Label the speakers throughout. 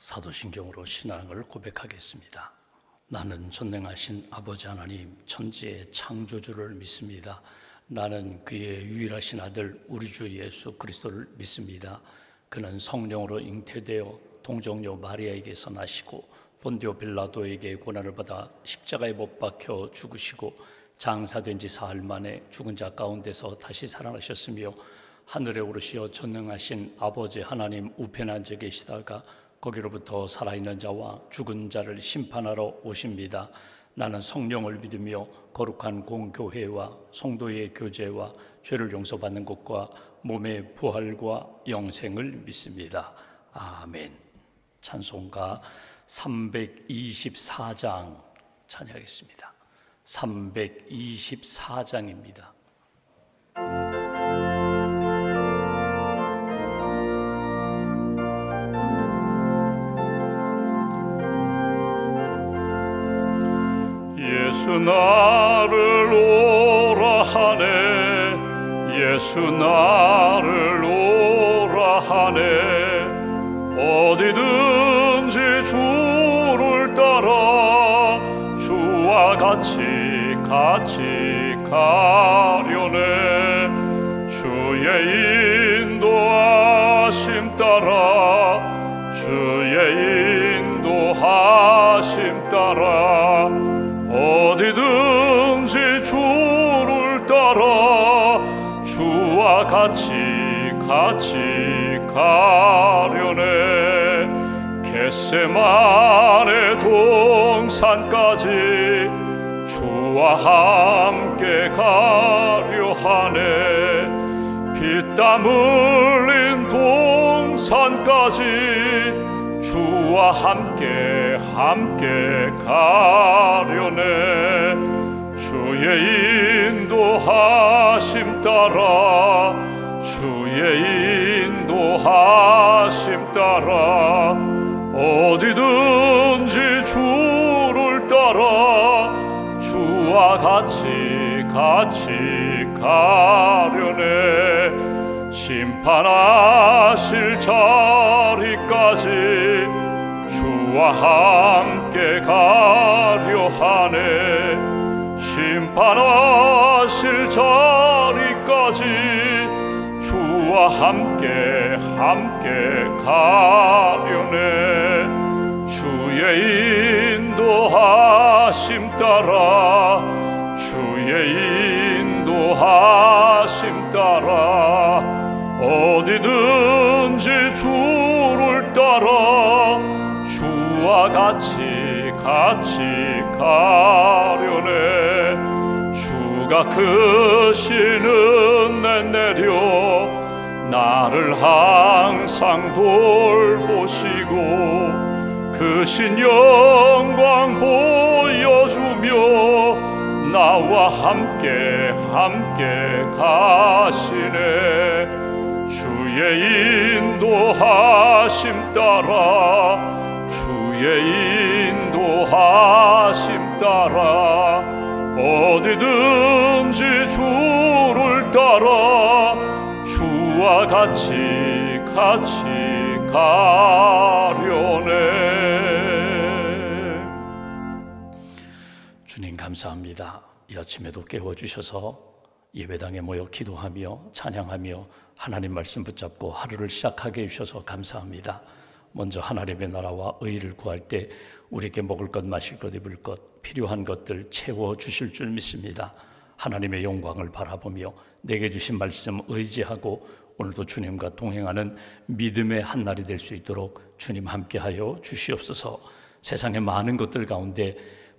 Speaker 1: 사도신경으로 신앙을 고백하겠습니다. 나는 전능하신 아버지 하나님 천지의 창조주를 믿습니다. 나는 그의 유일하신 아들 우리 주 예수 그리스도를 믿습니다. 그는 성령으로 잉태되어 동정녀 마리아에게서 나시고 본디오 빌라도에게 고난을 받아 십자가에 못 박혀 죽으시고 장사된 지 사흘 만에 죽은 자 가운데서 다시 살아나셨으며 하늘에 오르시어 전능하신 아버지 하나님 우편에 앉아 계시다가 거기로부터 살아있는 자와 죽은 자를 심판하러 오십니다. 나는 성령을 믿으며 거룩한 공교회와 성도의 교제와 죄를 용서받는 것과 몸의 부활과 영생을 믿습니다. 아멘. 찬송가 324장 찬양하겠습니다. 324장입니다.
Speaker 2: 예수 나를 오라 하네 예수 나를 오라 하네 어디든지 주를 따라 주와 같이 가려네 주의 인도하심 따라 주의 인도하심 따라 어디든지 주를 따라 주와 같이 가려네 겟세마네 동산까지 주와 함께 가려 하네 피땀 흘린 동산까지 주와 함께 가려네 주의 인도하심 따라 주의 인도하심 따라 어디든지 주를 따라 주와 같이 가려네 심판하실 자리까지 주와 함께 가려 하네 심판하실 자리까지 주와 함께 가려네 주의 인도하심 따라 주의 인도하심 따라 어디든지 주를 따라 주와 같이 가려네 주가 크신 은혜 내려 나를 항상 돌보시고 크신 영광 보여주며 나와 함께 가시네 주의 인도하심 따라 주의 인도하심 따라 어디든지 주를 따라 주와 같이 가려네.
Speaker 1: 주님 감사합니다. 이 아침에도 깨워주셔서 예배당에 모여 기도하며 찬양하며 하나님 말씀 붙잡고 하루를 시작하게 해주셔서 감사합니다. 먼저 하나님의 나라와 의를 구할 때 우리에게 먹을 것, 마실 것, 입을 것, 필요한 것들 채워주실 줄 믿습니다. 하나님의 영광을 바라보며 내게 주신 말씀 의지하고 오늘도 주님과 동행하는 믿음의 한날이 될 수 있도록 주님 함께하여 주시옵소서. 세상의 많은 것들 가운데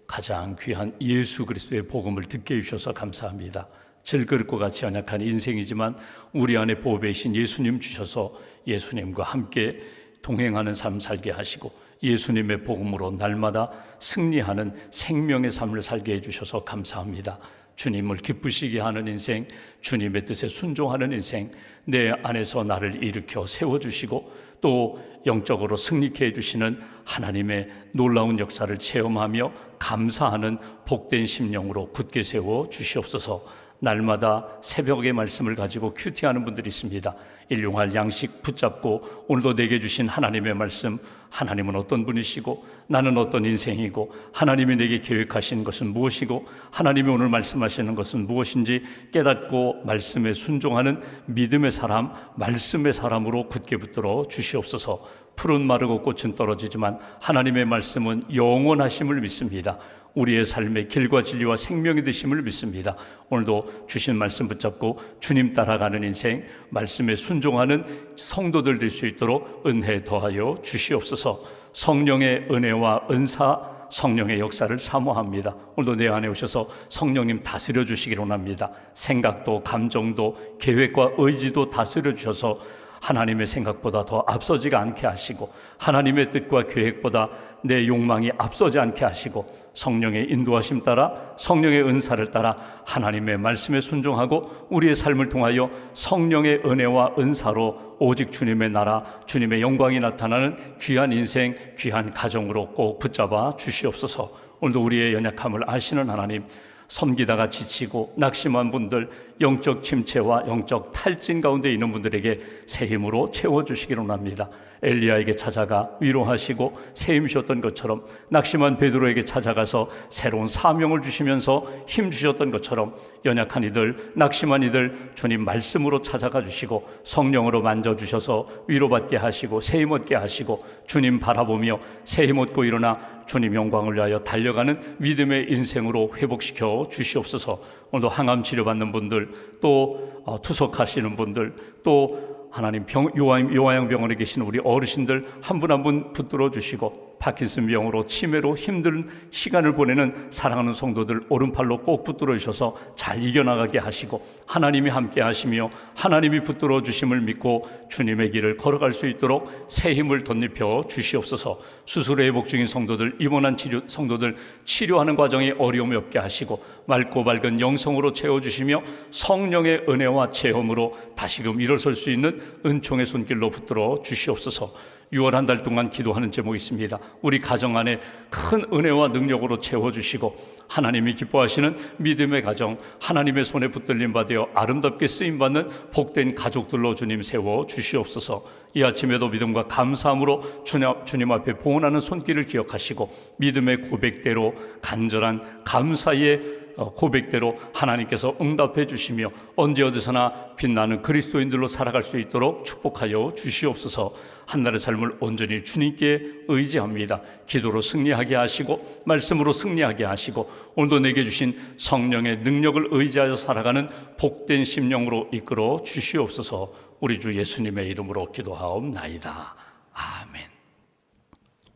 Speaker 1: 가장 귀한 예수 그리스도의 복음을 듣게 해주셔서 감사합니다. 질그릇과 같이 연약한 인생이지만 우리 안에 보배이신 예수님 주셔서 예수님과 함께 동행하는 삶 살게 하시고 예수님의 복음으로 날마다 승리하는 생명의 삶을 살게 해주셔서 감사합니다. 주님을 기쁘시게 하는 인생, 주님의 뜻에 순종하는 인생, 내 안에서 나를 일으켜 세워주시고 또 영적으로 승리케 해주시는 하나님의 놀라운 역사를 체험하며 감사하는 복된 심령으로 굳게 세워 주시옵소서. 날마다 새벽의 말씀을 가지고 큐티하는 분들이 있습니다. 일용할 양식 붙잡고 오늘도 내게 주신 하나님의 말씀, 하나님은 어떤 분이시고 나는 어떤 인생이고 하나님이 내게 계획하신 것은 무엇이고 하나님이 오늘 말씀하시는 것은 무엇인지 깨닫고 말씀에 순종하는 믿음의 사람, 말씀의 사람으로 굳게 붙들어 주시옵소서. 푸른 마르고 꽃은 떨어지지만 하나님의 말씀은 영원하심을 믿습니다. 우리의 삶의 길과 진리와 생명이 되심을 믿습니다. 오늘도 주신 말씀 붙잡고 주님 따라가는 인생, 말씀에 순종하는 성도들 될 수 있도록 은혜 더하여 주시옵소서. 성령의 은혜와 은사, 성령의 역사를 사모합니다. 오늘도 내 안에 오셔서 성령님 다스려 주시기를 원합니다. 생각도 감정도 계획과 의지도 다스려 주셔서 하나님의 생각보다 더 앞서지가 않게 하시고 하나님의 뜻과 계획보다 내 욕망이 앞서지 않게 하시고 성령의 인도하심 따라 성령의 은사를 따라 하나님의 말씀에 순종하고 우리의 삶을 통하여 성령의 은혜와 은사로 오직 주님의 나라, 주님의 영광이 나타나는 귀한 인생, 귀한 가정으로 꼭 붙잡아 주시옵소서. 오늘도 우리의 연약함을 아시는 하나님, 섬기다가 지치고 낙심한 분들, 영적 침체와 영적 탈진 가운데 있는 분들에게 새 힘으로 채워주시기를 원합니다. 엘리야에게 찾아가 위로하시고 새 힘 주셨던 것처럼 낙심한 베드로에게 찾아가서 새로운 사명을 주시면서 힘 주셨던 것처럼 연약한 이들, 낙심한 이들 주님 말씀으로 찾아가 주시고 성령으로 만져주셔서 위로받게 하시고 새 힘 얻게 하시고 주님 바라보며 새 힘 얻고 일어나 주님 영광을 위하여 달려가는 믿음의 인생으로 회복시켜 주시옵소서. 오늘도 항암 치료받는 분들, 또 투석하시는 분들, 또 하나님 요한양 병원에 계신 우리 어르신들 한 분 한 분 붙들어 주시고 파킨슨 병으로 치매로 힘든 시간을 보내는 사랑하는 성도들 오른팔로 꼭 붙들어 주셔서 잘 이겨나가게 하시고 하나님이 함께 하시며 하나님이 붙들어 주심을 믿고 주님의 길을 걸어갈 수 있도록 새 힘을 덧입혀 주시옵소서. 수술에 회복 중인 성도들, 입원한 성도들 치료하는 과정에 어려움이 없게 하시고 맑고 밝은 영성으로 채워주시며 성령의 은혜와 체험으로 다시금 일어설 수 있는 은총의 손길로 붙들어 주시옵소서. 6월 한 달 동안 기도하는 제목이 있습니다. 우리 가정 안에 큰 은혜와 능력으로 채워주시고 하나님이 기뻐하시는 믿음의 가정, 하나님의 손에 붙들림 받아 아름답게 쓰임받는 복된 가족들로 주님 세워 주시옵소서. 이 아침에도 믿음과 감사함으로 주님 앞에 봉헌하는 손길을 기억하시고 믿음의 고백대로 간절한 감사의 고백대로 하나님께서 응답해 주시며 언제 어디서나 빛나는 그리스도인들로 살아갈 수 있도록 축복하여 주시옵소서. 한날의 삶을 온전히 주님께 의지합니다. 기도로 승리하게 하시고 말씀으로 승리하게 하시고 오늘도 내게 주신 성령의 능력을 의지하여 살아가는 복된 심령으로 이끌어 주시옵소서. 우리 주 예수님의 이름으로 기도하옵나이다. 아멘.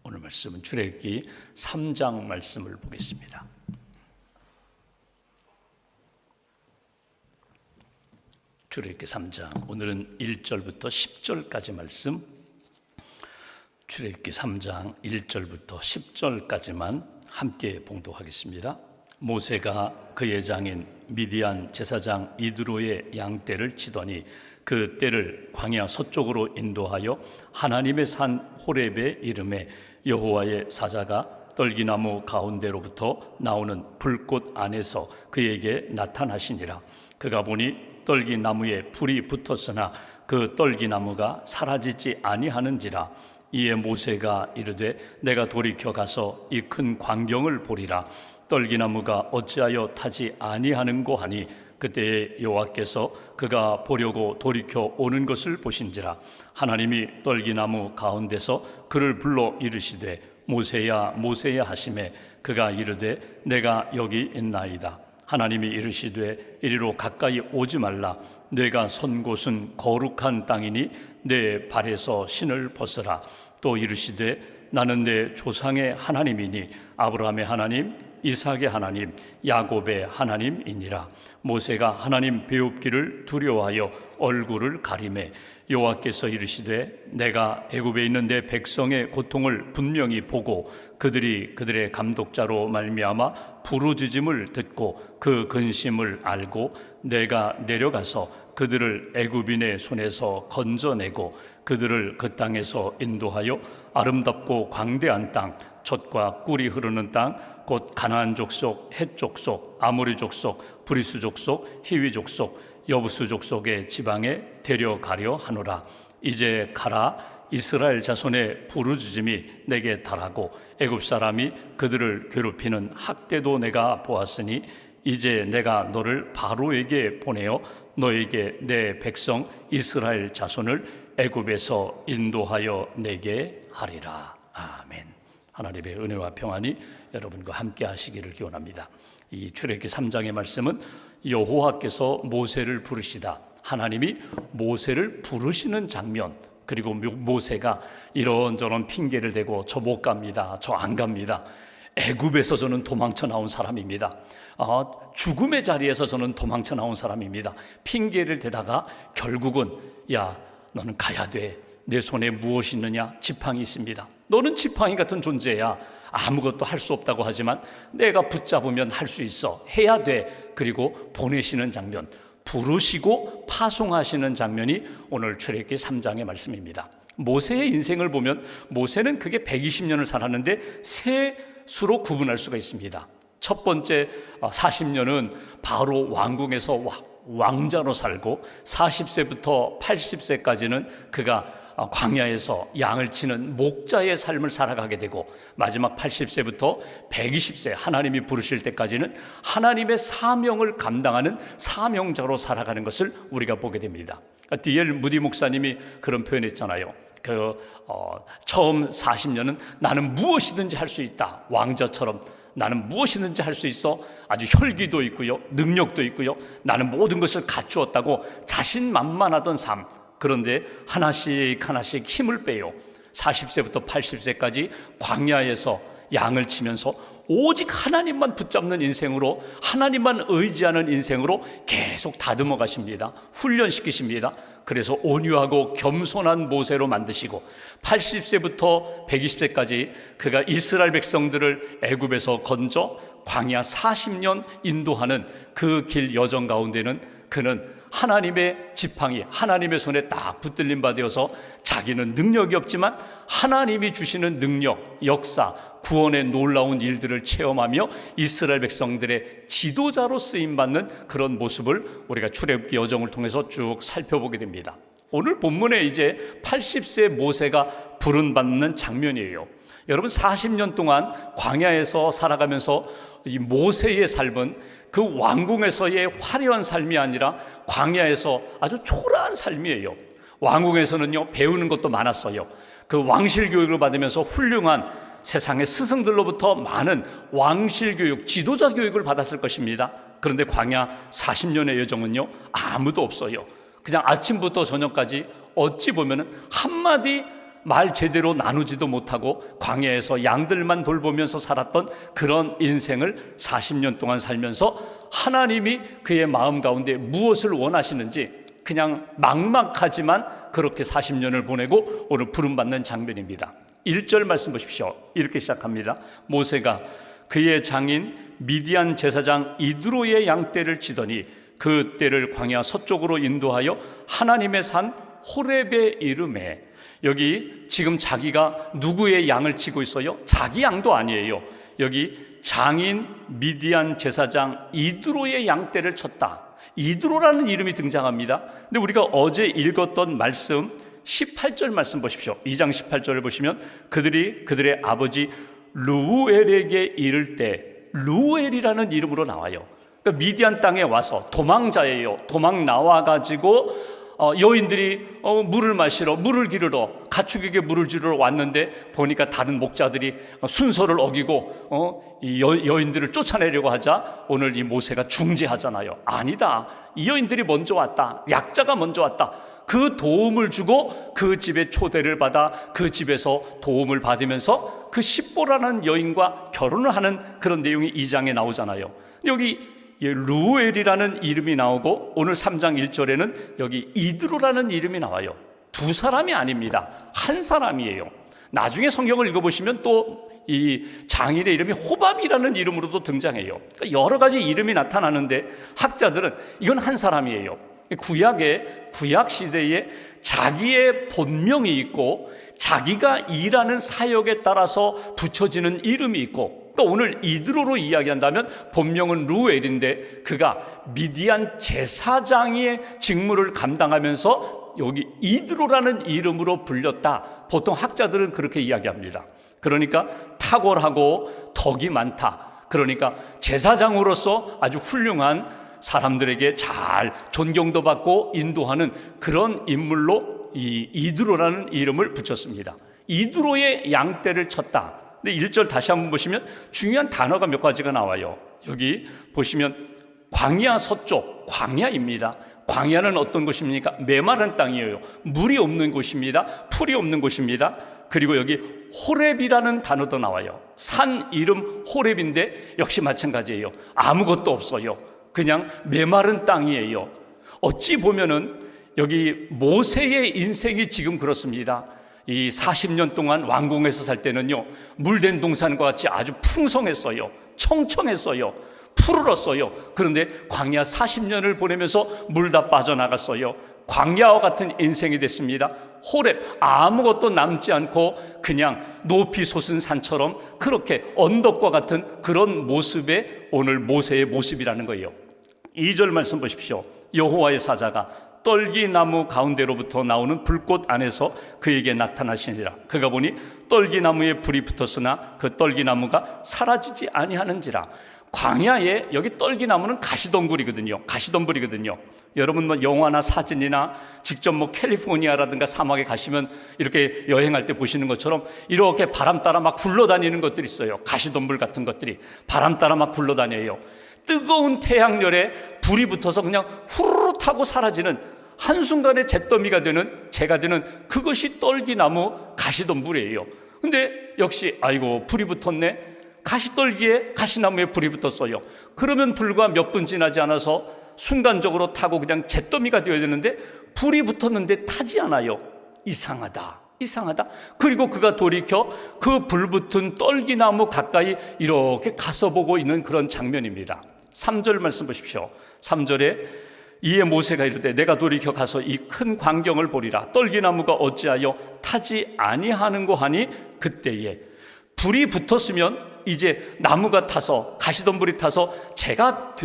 Speaker 1: 오늘 말씀은 출애굽기 3장 말씀을 보겠습니다. 출애굽기 3장, 오늘은 1절부터 10절까지 말씀, 출애굽기 3장 1절부터 10절까지만 함께 봉독하겠습니다. 모세가 그의 장인 미디안 제사장 이드로의 양떼를 치더니 그 떼를 광야 서쪽으로 인도하여 하나님의 산 호렙에 이르매 여호와의 사자가 떨기나무 가운데로부터 나오는 불꽃 안에서 그에게 나타나시니라. 그가 보니 떨기나무에 불이 붙었으나 그 떨기나무가 사라지지 아니하는지라. 이에 모세가 이르되 내가 돌이켜 가서 이 큰 광경을 보리라. 떨기나무가 어찌하여 타지 아니하는고 하니 그때에 여호와께서 그가 보려고 돌이켜 오는 것을 보신지라. 하나님이 떨기나무 가운데서 그를 불러 이르시되 모세야 모세야 하시매 그가 이르되 내가 여기 있나이다. 하나님이 이르시되 이리로 가까이 오지 말라. 내가 선 곳은 거룩한 땅이니 내 발에서 신을 벗으라. 또 이르시되 나는 내 조상의 하나님이니 아브라함의 하나님, 이삭의 하나님, 야곱의 하나님이니라. 모세가 하나님 배웁기를 두려워하여 얼굴을 가리매 여호와께서 이르시되 내가 애굽에 있는 내 백성의 고통을 분명히 보고 그들이 그들의 감독자로 말미암아 부르짖음을 듣고 그 근심을 알고 내가 내려가서 그들을 애굽인의 손에서 건져내고 그들을 그 땅에서 인도하여 아름답고 광대한 땅 젖과 꿀이 흐르는 땅 곧 가나안 족속, 헷 족속, 아모리 족속, 브리스 족속, 히위 족속, 여부스 족속의 지방에 데려가려 하노라. 이제 가라. 이스라엘 자손의 부르짖음이 내게 달하고 애굽 사람이 그들을 괴롭히는 학대도 내가 보았으니 이제 내가 너를 바로에게 보내어 너에게 내 백성 이스라엘 자손을 애굽에서 인도하여 내게 하리라. 아멘. 하나님의 은혜와 평안이 여러분과 함께 하시기를 기원합니다. 이 출애굽기 3장의 말씀은 여호와께서 모세를 부르시다, 하나님이 모세를 부르시는 장면, 그리고 모세가 이런저런 핑계를 대고 저 못 갑니다, 저 안 갑니다, 애굽에서 저는 도망쳐 나온 사람입니다, 죽음의 자리에서 저는 도망쳐 나온 사람입니다, 핑계를 대다가 결국은 야 너는 가야 돼, 내 손에 무엇이 있느냐, 지팡이 있습니다, 너는 지팡이 같은 존재야, 아무것도 할 수 없다고 하지만 내가 붙잡으면 할 수 있어, 해야 돼. 그리고 보내시는 장면, 부르시고 파송하시는 장면이 오늘 출애굽기 3장의 말씀입니다. 모세의 인생을 보면 모세는 그게 120년을 살았는데 세 수로 구분할 수가 있습니다. 첫 번째 40년은 바로 왕궁에서 왕자로 살고 40세부터 80세까지는 그가 광야에서 양을 치는 목자의 삶을 살아가게 되고 마지막 80세부터 120세 하나님이 부르실 때까지는 하나님의 사명을 감당하는 사명자로 살아가는 것을 우리가 보게 됩니다. D.L. 무디 목사님이 그런 표현했잖아요. 처음 40년은 나는 무엇이든지 할 수 있다, 왕자처럼 나는 무엇이든지 할 수 있어, 아주 혈기도 있고요, 능력도 있고요, 나는 모든 것을 갖추었다고 자신만만하던 삶. 그런데 하나씩 하나씩 힘을 빼요. 40세부터 80세까지 광야에서 양을 치면서 오직 하나님만 붙잡는 인생으로, 하나님만 의지하는 인생으로 계속 다듬어 가십니다. 훈련시키십니다. 그래서 온유하고 겸손한 모세로 만드시고 80세부터 120세까지 그가 이스라엘 백성들을 애굽에서 건져 광야 40년 인도하는 그 길 여정 가운데는 그는 하나님의 지팡이, 하나님의 손에 딱 붙들림 받아서 자기는 능력이 없지만 하나님이 주시는 능력, 역사, 구원의 놀라운 일들을 체험하며 이스라엘 백성들의 지도자로 쓰임받는 그런 모습을 우리가 출애굽기 여정을 통해서 쭉 살펴보게 됩니다. 오늘 본문에 이제 80세 모세가 부름받는 장면이에요. 여러분, 40년 동안 광야에서 살아가면서 이 모세의 삶은 그 왕궁에서의 화려한 삶이 아니라 광야에서 아주 초라한 삶이에요. 왕궁에서는요, 배우는 것도 많았어요. 그 왕실 교육을 받으면서 훌륭한 세상의 스승들로부터 많은 왕실 교육, 지도자 교육을 받았을 것입니다. 그런데 광야 40년의 여정은요, 아무도 없어요. 그냥 아침부터 저녁까지 어찌 보면 한마디 말 제대로 나누지도 못하고 광야에서 양들만 돌보면서 살았던 그런 인생을 40년 동안 살면서 하나님이 그의 마음 가운데 무엇을 원하시는지 그냥 막막하지만 그렇게 40년을 보내고 오늘 부름받는 장면입니다. 1절 말씀 보십시오. 이렇게 시작합니다. 모세가 그의 장인 미디안 제사장 이드로의 양떼를 치더니 그 떼를 광야 서쪽으로 인도하여 하나님의 산 호렙에 이르매. 여기 지금 자기가 누구의 양을 치고 있어요? 자기 양도 아니에요. 여기 장인 미디안 제사장 이드로의 양떼를 쳤다. 이드로라는 이름이 등장합니다. 근데 우리가 어제 읽었던 말씀 18절 말씀 보십시오. 2장 18절을 보시면 그들이 그들의 아버지 루엘에게 이를 때 루엘이라는 이름으로 나와요. 그러니까 미디안 땅에 와서 도망자예요. 도망 나와가지고 여인들이 물을 마시러, 물을 기르러, 가축에게 물을 주러 왔는데 보니까 다른 목자들이 순서를 어기고 이 여인들을 쫓아내려고 하자 오늘 이 모세가 중재하잖아요. 아니다, 이 여인들이 먼저 왔다, 약자가 먼저 왔다. 그 도움을 주고 그 집에 초대를 받아 그 집에서 도움을 받으면서 그 십보라는 여인과 결혼을 하는 그런 내용이 2장에 나오잖아요. 여기 루엘이라는 이름이 나오고 오늘 3장 1절에는 여기 이드로라는 이름이 나와요. 두 사람이 아닙니다. 한 사람이에요. 나중에 성경을 읽어보시면 또 이 장인의 이름이 호밥이라는 이름으로도 등장해요. 그러니까 여러 가지 이름이 나타나는데 학자들은 이건 한 사람이에요. 구약 시대에 자기의 본명이 있고 자기가 일하는 사역에 따라서 붙여지는 이름이 있고, 그러니까 오늘 이드로로 이야기한다면 본명은 루엘인데 그가 미디안 제사장의 직무를 감당하면서 여기 이드로라는 이름으로 불렸다. 보통 학자들은 그렇게 이야기합니다. 그러니까 탁월하고 덕이 많다. 그러니까 제사장으로서 아주 훌륭한 사람들에게 잘 존경도 받고 인도하는 그런 인물로 이 이드로라는 이름을 붙였습니다. 이드로의 양떼를 쳤다. 근데 1절 다시 한번 보시면 중요한 단어가 몇 가지가 나와요. 여기 보시면 광야 서쪽, 광야입니다. 광야는 어떤 곳입니까? 메마른 땅이에요. 물이 없는 곳입니다. 풀이 없는 곳입니다. 그리고 여기 호렙이라는 단어도 나와요. 산 이름 호렙인데 역시 마찬가지예요. 아무것도 없어요. 그냥 메마른 땅이에요. 어찌 보면은 여기 모세의 인생이 지금 그렇습니다. 이 40년 동안 왕궁에서 살 때는요, 물된 동산과 같이 아주 풍성했어요. 청청했어요. 푸르렀어요. 그런데 광야 40년을 보내면서 물 다 빠져나갔어요. 광야와 같은 인생이 됐습니다. 호렙, 아무것도 남지 않고 그냥 높이 솟은 산처럼 그렇게 언덕과 같은 그런 모습의 오늘 모세의 모습이라는 거예요. 2절 말씀 보십시오. 여호와의 사자가 떨기나무 가운데로부터 나오는 불꽃 안에서 그에게 나타나시니라. 그가 보니 떨기나무에 불이 붙었으나 그 떨기나무가 사라지지 아니하는지라. 광야에 여기 떨기나무는 가시덤불이거든요. 가시덤불이거든요. 여러분 뭐 영화나 사진이나 직접 뭐 캘리포니아라든가 사막에 가시면 이렇게 여행할 때 보시는 것처럼 이렇게 바람 따라 막 굴러다니는 것들이 있어요. 가시덤불 같은 것들이 바람 따라 막 굴러다녀요. 뜨거운 태양열에 불이 붙어서 그냥 후루루 타고 사라지는, 한순간에 잿더미가 되는, 재가 되는 그것이 떨기나무 가시덤불이에요. 근데 역시 아이고 불이 붙었네. 가시떨기에 가시나무에 불이 붙었어요. 그러면 불과 몇 분 지나지 않아서 순간적으로 타고 그냥 잿더미가 되어야 되는데 불이 붙었는데 타지 않아요. 이상하다. 그리고 그가 돌이켜 그 불붙은 떨기나무 가까이 이렇게 가서 보고 있는 그런 장면입니다. 3절 말씀 보십시오. 3절에 이에 모세가 이르되 내가 돌이켜 가서 이 큰 광경을 보리라. 떨기나무가 어찌하여 타지 아니하는고 하니 그때에 불이 붙었으면 이제 나무가 타서 가시덤불이 타서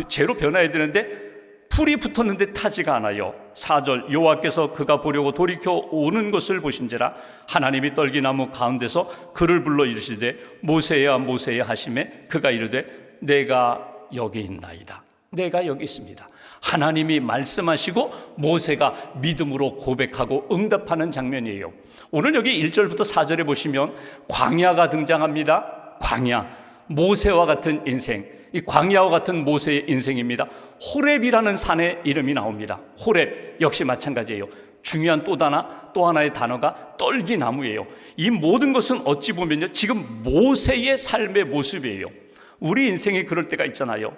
Speaker 1: 재로 변해야 되는데 불이 붙었는데 타지가 않아요. 4절 여호와께서 그가 보려고 돌이켜 오는 것을 보신지라 하나님이 떨기나무 가운데서 그를 불러 이르시되 모세야 모세야 하시매 그가 이르되 내가 여기 있나이다. 내가 여기 있습니다. 하나님이 말씀하시고 모세가 믿음으로 고백하고 응답하는 장면이에요. 오늘 여기 1절부터 4절에 보시면 광야가 등장합니다. 광야, 모세와 같은 인생, 이 광야와 같은 모세의 인생입니다. 호렙이라는 산의 이름이 나옵니다. 호렙 역시 마찬가지예요. 중요한 또 하나의 단어가 떨기나무예요. 이 모든 것은 어찌 보면요 지금 모세의 삶의 모습이에요. 우리 인생이 그럴 때가 있잖아요.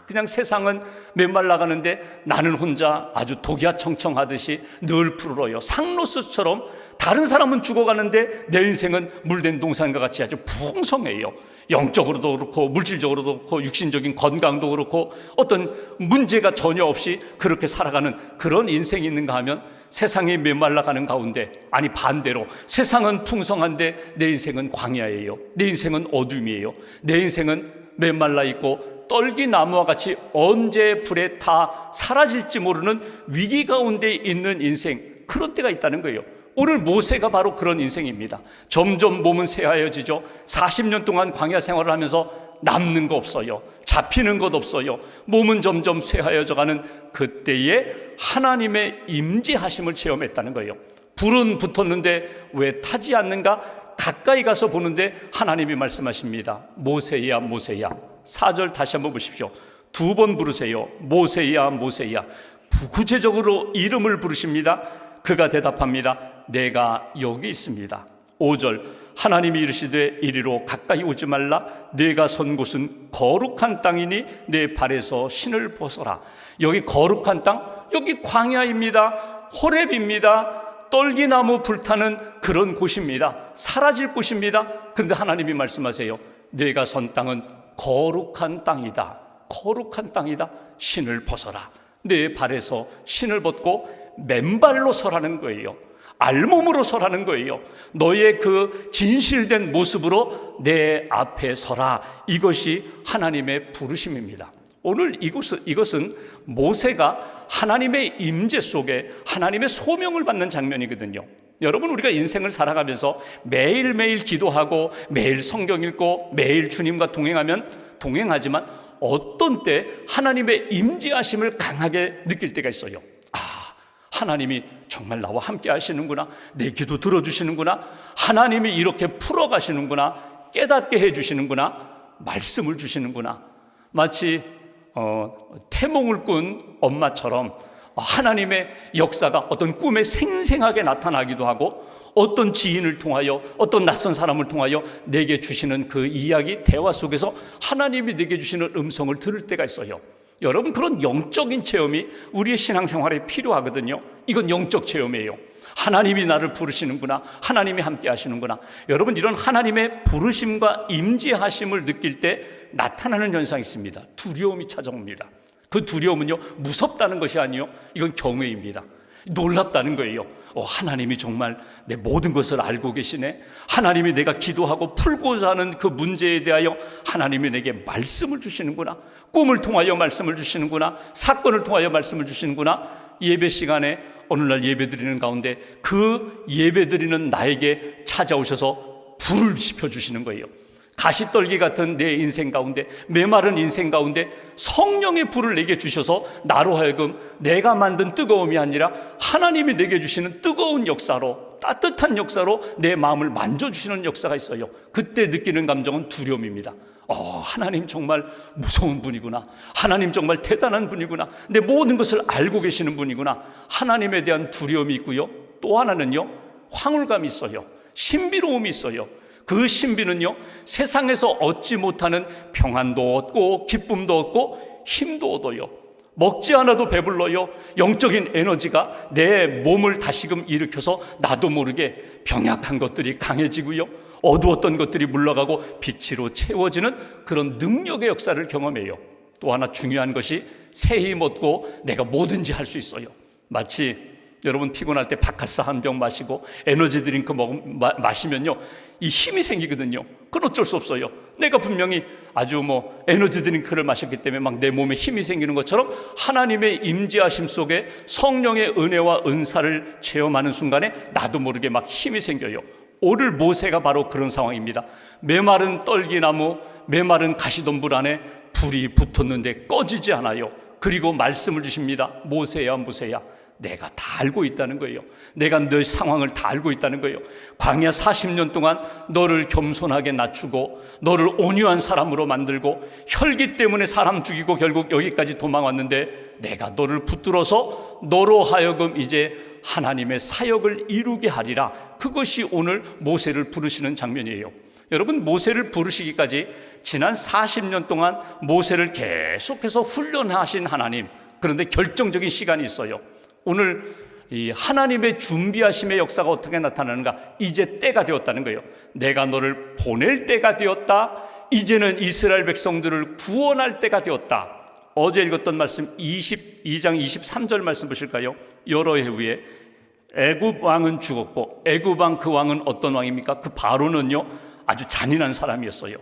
Speaker 1: 그냥 세상은 메말라가는데 나는 혼자 아주 독야청청하듯이 늘 푸르러요. 상로스처럼 다른 사람은 죽어가는데 내 인생은 물된 동산과 같이 아주 풍성해요. 영적으로도 그렇고 물질적으로도 그렇고 육신적인 건강도 그렇고 어떤 문제가 전혀 없이 그렇게 살아가는 그런 인생이 있는가 하면 세상이 메말라가는 가운데, 아니 반대로 세상은 풍성한데 내 인생은 광야예요. 내 인생은 어둠이에요. 내 인생은 메말라 있고 떨기나무와 같이 언제 불에 타 사라질지 모르는 위기 가운데 있는 인생, 그런 때가 있다는 거예요. 오늘 모세가 바로 그런 인생입니다. 점점 몸은 쇠하여지죠. 40년 동안 광야 생활을 하면서 남는 거 없어요. 잡히는 것 없어요. 몸은 점점 쇠하여져가는 그때에 하나님의 임재하심을 체험했다는 거예요. 불은 붙었는데 왜 타지 않는가? 가까이 가서 보는데 하나님이 말씀하십니다. 모세야 모세야. 4절 다시 한번 보십시오. 2번 부르세요. 모세야 모세야. 구체적으로 이름을 부르십니다. 그가 대답합니다. 내가 여기 있습니다. 5절 하나님이 이르시되 이리로 가까이 오지 말라. 내가 선 곳은 거룩한 땅이니 내 발에서 신을 벗어라. 여기 거룩한 땅, 여기 광야입니다. 호렙입니다. 떨기나무 불타는 그런 곳입니다. 사라질 곳입니다. 그런데 하나님이 말씀하세요. 내가 선 땅은 거룩한 땅이다. 거룩한 땅이다. 신을 벗어라. 내 발에서 신을 벗고 맨발로 서라는 거예요. 알몸으로 서라는 거예요. 너의 그 진실된 모습으로 내 앞에 서라. 이것이 하나님의 부르심입니다. 오늘 이것은 모세가 하나님의 임재 속에 하나님의 소명을 받는 장면이거든요. 여러분, 우리가 인생을 살아가면서 매일매일 기도하고 매일 성경 읽고 매일 주님과 동행하지만 어떤 때 하나님의 임재하심을 강하게 느낄 때가 있어요. 하나님이 정말 나와 함께 하시는구나, 내 기도 들어주시는구나, 하나님이 이렇게 풀어가시는구나, 깨닫게 해주시는구나, 말씀을 주시는구나. 마치 태몽을 꾼 엄마처럼 하나님의 역사가 어떤 꿈에 생생하게 나타나기도 하고, 어떤 지인을 통하여, 어떤 낯선 사람을 통하여 내게 주시는 그 이야기, 대화 속에서 하나님이 내게 주시는 음성을 들을 때가 있어요. 여러분, 그런 영적인 체험이 우리의 신앙생활에 필요하거든요. 이건 영적 체험이에요. 하나님이 나를 부르시는구나, 하나님이 함께 하시는구나. 여러분, 이런 하나님의 부르심과 임재하심을 느낄 때 나타나는 현상이 있습니다. 두려움이 찾아옵니다. 그 두려움은요, 무섭다는 것이 아니요, 이건 경외입니다. 놀랍다는 거예요. 하나님이 정말 내 모든 것을 알고 계시네. 하나님이 내가 기도하고 풀고자 하는 그 문제에 대하여 하나님이 내게 말씀을 주시는구나. 꿈을 통하여 말씀을 주시는구나. 사건을 통하여 말씀을 주시는구나. 예배 시간에 어느 날 예배 드리는 가운데 그 예배 드리는 나에게 찾아오셔서 불을 지펴주시는 거예요. 가시떨기 같은 내 인생 가운데, 메마른 인생 가운데 성령의 불을 내게 주셔서 나로 하여금 내가 만든 뜨거움이 아니라 하나님이 내게 주시는 뜨거운 역사로, 따뜻한 역사로 내 마음을 만져주시는 역사가 있어요. 그때 느끼는 감정은 두려움입니다. 하나님 정말 무서운 분이구나. 하나님 정말 대단한 분이구나. 내 모든 것을 알고 계시는 분이구나. 하나님에 대한 두려움이 있고요. 또 하나는요, 황홀감이 있어요. 신비로움이 있어요. 그 신비는요, 세상에서 얻지 못하는 평안도 얻고 기쁨도 얻고 힘도 얻어요. 먹지 않아도 배불러요. 영적인 에너지가 내 몸을 다시금 일으켜서 나도 모르게 병약한 것들이 강해지고요, 어두웠던 것들이 물러가고 빛으로 채워지는 그런 능력의 역사를 경험해요. 또 하나 중요한 것이 새 힘 얻고 내가 뭐든지 할 수 있어요. 마치 여러분 피곤할 때 바카스 한 병 마시고 에너지 드링크 마시면요, 이 힘이 생기거든요. 그건 어쩔 수 없어요. 내가 분명히 아주 에너지 드링크를 마셨기 때문에 막 내 몸에 힘이 생기는 것처럼 하나님의 임재하심 속에 성령의 은혜와 은사를 체험하는 순간에 나도 모르게 막 힘이 생겨요. 오늘 모세가 바로 그런 상황입니다. 메마른 떨기나무, 메마른 가시덤불 안에 불이 붙었는데 꺼지지 않아요. 그리고 말씀을 주십니다. 모세야, 모세야, 내가 다 알고 있다는 거예요. 내가 너 상황을 다 알고 있다는 거예요. 광야 40년 동안 너를 겸손하게 낮추고 너를 온유한 사람으로 만들고 혈기 때문에 사람 죽이고 결국 여기까지 도망왔는데 내가 너를 붙들어서 너로 하여금 이제 하나님의 사역을 이루게 하리라. 그것이 오늘 모세를 부르시는 장면이에요. 여러분, 모세를 부르시기까지 지난 40년 동안 모세를 계속해서 훈련하신 하나님, 그런데 결정적인 시간이 있어요. 오늘 이 하나님의 준비하심의 역사가 어떻게 나타나는가? 이제 때가 되었다는 거예요. 내가 너를 보낼 때가 되었다. 이제는 이스라엘 백성들을 구원할 때가 되었다. 어제 읽었던 말씀 22장 23절 말씀 보실까요? 여러 해 후에 애굽 왕은 죽었고, 애굽 왕, 그 왕은 어떤 왕입니까? 그 바로는요, 아주 잔인한 사람이었어요.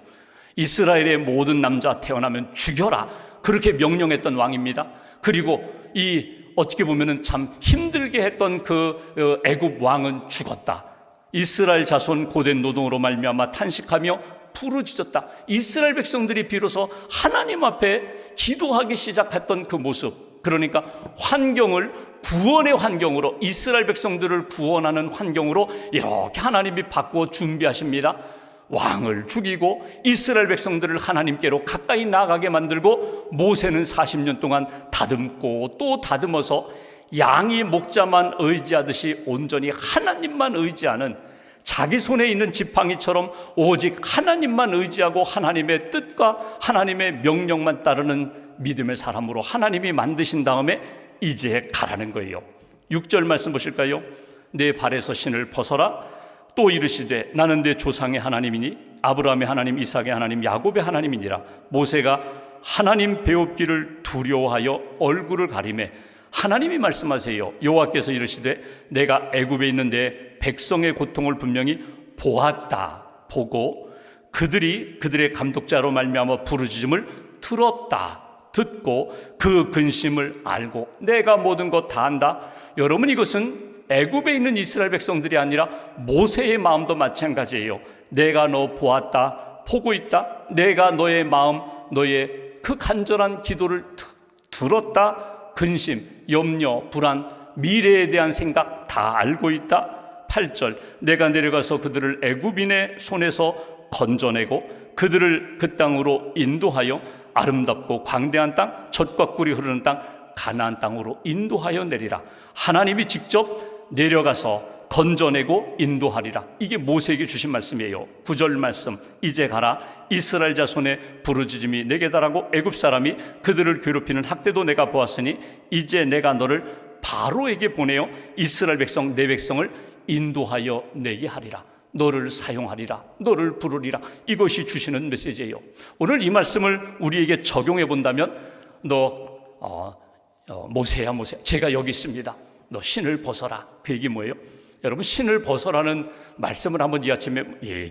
Speaker 1: 이스라엘의 모든 남자 태어나면 죽여라, 그렇게 명령했던 왕입니다. 그리고 어떻게 보면은 참 힘들게 했던 그 애굽 왕은 죽었다. 이스라엘 자손 고된 노동으로 말미암아 탄식하며 부르짖었다. 이스라엘 백성들이 비로소 하나님 앞에 기도하기 시작했던 그 모습, 그러니까 환경을 구원의 환경으로, 이스라엘 백성들을 구원하는 환경으로 이렇게 하나님이 바꾸어 준비하십니다. 왕을 죽이고 이스라엘 백성들을 하나님께로 가까이 나가게 만들고, 모세는 40년 동안 다듬고 또 다듬어서 양이 목자만 의지하듯이 온전히 하나님만 의지하는, 자기 손에 있는 지팡이처럼 오직 하나님만 의지하고 하나님의 뜻과 하나님의 명령만 따르는 믿음의 사람으로 하나님이 만드신 다음에 이제 가라는 거예요. 6절 말씀 보실까요? 내 발에서 신을 벗어라. 또 이르시되 나는 내 조상의 하나님이니 아브라함의 하나님, 이삭의 하나님, 야곱의 하나님이니라. 모세가 하나님 배웁기를 두려워하여 얼굴을 가리매 하나님이 말씀하세요. 여호와께서 이르시되 내가 애굽에 있는데 백성의 고통을 분명히 보았다. 보고 그들의 감독자로 말미암아 부르짖음을 들었다. 듣고 그 근심을 알고 내가 모든 것 다 안다. 여러분, 이것은 애굽에 있는 이스라엘 백성들이 아니라 모세의 마음도 마찬가지예요. 내가 너 보았다. 보고 있다. 내가 너의 마음, 너의 그 간절한 기도를 들었다. 근심, 염려, 불안, 미래에 대한 생각 다 알고 있다. 8절 내가 내려가서 그들을 애굽인의 손에서 건져내고 그들을 그 땅으로 인도하여 아름답고 광대한 땅, 젖과 꿀이 흐르는 땅, 가나안 땅으로 인도하여 내리라. 하나님이 직접 내려가서 건져내고 인도하리라. 이게 모세에게 주신 말씀이에요. 9절 말씀, 이제 가라. 이스라엘 자손의 부르짖음이 내게 달하고 애굽 사람이 그들을 괴롭히는 학대도 내가 보았으니 이제 내가 너를 바로에게 보내어 이스라엘 백성 내 백성을 인도하여 내게 하리라. 너를 사용하리라. 너를 부르리라. 이것이 주시는 메시지예요. 오늘 이 말씀을 우리에게 적용해 본다면 모세야 모세, 제가 여기 있습니다. 너 신을 벗어라. 그 얘기 뭐예요? 여러분, 신을 벗어라는 말씀을 한번 이 아침에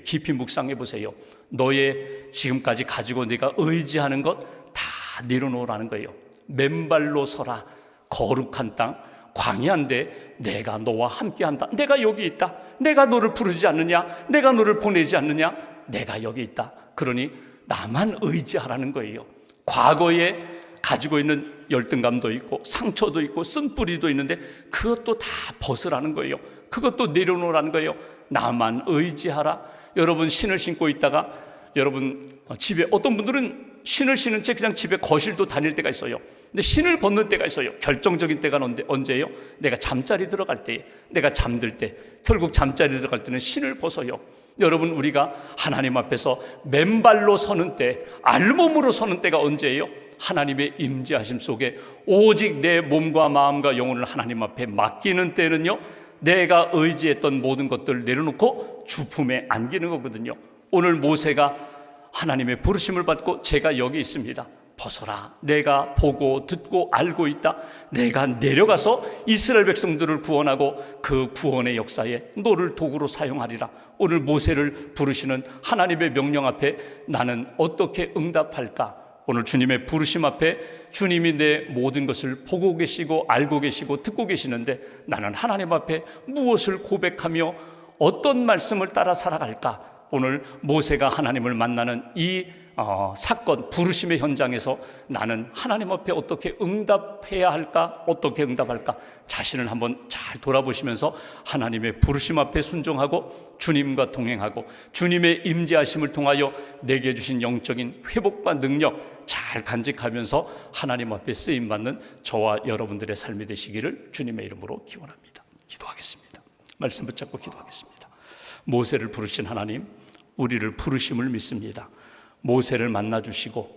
Speaker 1: 깊이 묵상해 보세요. 너의 지금까지 가지고 네가 의지하는 것 다 내려놓으라는 거예요. 맨발로 서라. 거룩한 땅, 광야인데 내가 너와 함께한다. 내가 여기 있다. 내가 너를 부르지 않느냐? 내가 너를 보내지 않느냐? 내가 여기 있다. 그러니 나만 의지하라는 거예요. 과거에 가지고 있는 열등감도 있고 상처도 있고 쓴뿌리도 있는데 그것도 다 벗으라는 거예요. 그것도 내려놓으라는 거예요. 나만 의지하라. 여러분, 신을 신고 있다가 여러분 집에 어떤 분들은 신을 신은 채 그냥 집에 거실도 다닐 때가 있어요. 근데 신을 벗는 때가 있어요. 결정적인 때가 언제예요? 내가 잠자리 들어갈 때, 내가 잠들 때. 결국 잠자리 들어갈 때는 신을 벗어요. 여러분, 우리가 하나님 앞에서 맨발로 서는 때, 알몸으로 서는 때가 언제예요? 하나님의 임재하심 속에 오직 내 몸과 마음과 영혼을 하나님 앞에 맡기는 때는요, 내가 의지했던 모든 것들을 내려놓고 주품에 안기는 거거든요. 오늘 모세가 하나님의 부르심을 받고 제가 여기 있습니다. 벗어라. 내가 보고 듣고 알고 있다. 내가 내려가서 이스라엘 백성들을 구원하고 그 구원의 역사에 너를 도구로 사용하리라. 오늘 모세를 부르시는 하나님의 명령 앞에 나는 어떻게 응답할까? 오늘 주님의 부르심 앞에 주님이 내 모든 것을 보고 계시고 알고 계시고 듣고 계시는데 나는 하나님 앞에 무엇을 고백하며 어떤 말씀을 따라 살아갈까? 오늘 모세가 하나님을 만나는 이 사건, 부르심의 현장에서 나는 하나님 앞에 어떻게 응답해야 할까? 어떻게 응답할까? 자신을 한번 잘 돌아보시면서 하나님의 부르심 앞에 순종하고 주님과 동행하고 주님의 임재하심을 통하여 내게 주신 영적인 회복과 능력 잘 간직하면서 하나님 앞에 쓰임받는 저와 여러분들의 삶이 되시기를 주님의 이름으로 기원합니다. 기도하겠습니다. 말씀 붙잡고 기도하겠습니다. 모세를 부르신 하나님, 우리를 부르심을 믿습니다. 모세를 만나주시고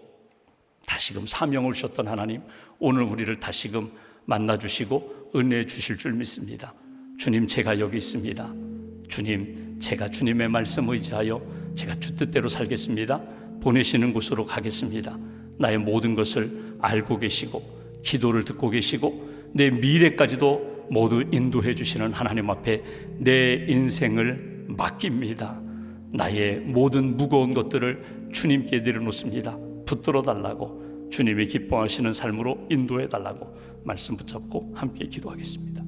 Speaker 1: 다시금 사명을 주셨던 하나님, 오늘 우리를 다시금 만나주시고 은혜 주실 줄 믿습니다. 주님, 제가 여기 있습니다. 주님, 제가 주님의 말씀 의지하여 제가 주 뜻대로 살겠습니다. 보내시는 곳으로 가겠습니다. 나의 모든 것을 알고 계시고 기도를 듣고 계시고 내 미래까지도 모두 인도해 주시는 하나님 앞에 내 인생을 맡깁니다. 나의 모든 무거운 것들을 주님께 내려놓습니다. 붙들어 달라고, 주님이 기뻐하시는 삶으로 인도해 달라고 말씀 붙잡고 함께 기도하겠습니다.